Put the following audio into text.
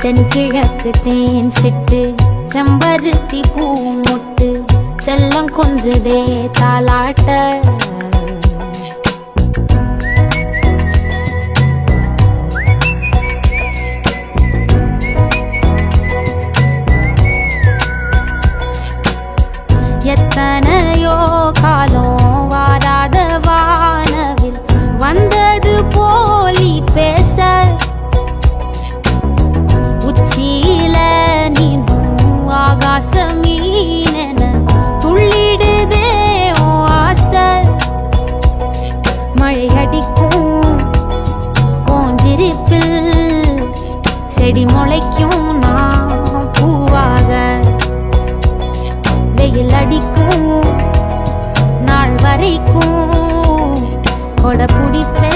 தென்கிழக்கு தேன் சிட்டு செம்பருத்தி பூ முட்டு செல்லம் கொஞ்சதே தாலாட்ட எத்தனையோ காலம் வாராத வானவில் வந்தது போலி பேச உச்சியில நீந்தும் ஆகாச மீனென துள்ளிடுதே ஆசை மழை அடிக்கும் ஓஞ்சிருப்பில் செடி முளைக்கும் நான் பூவாக வெயில் அடிக்கும் நாள் வரைக்கும் கொடை பிடிப்பேன்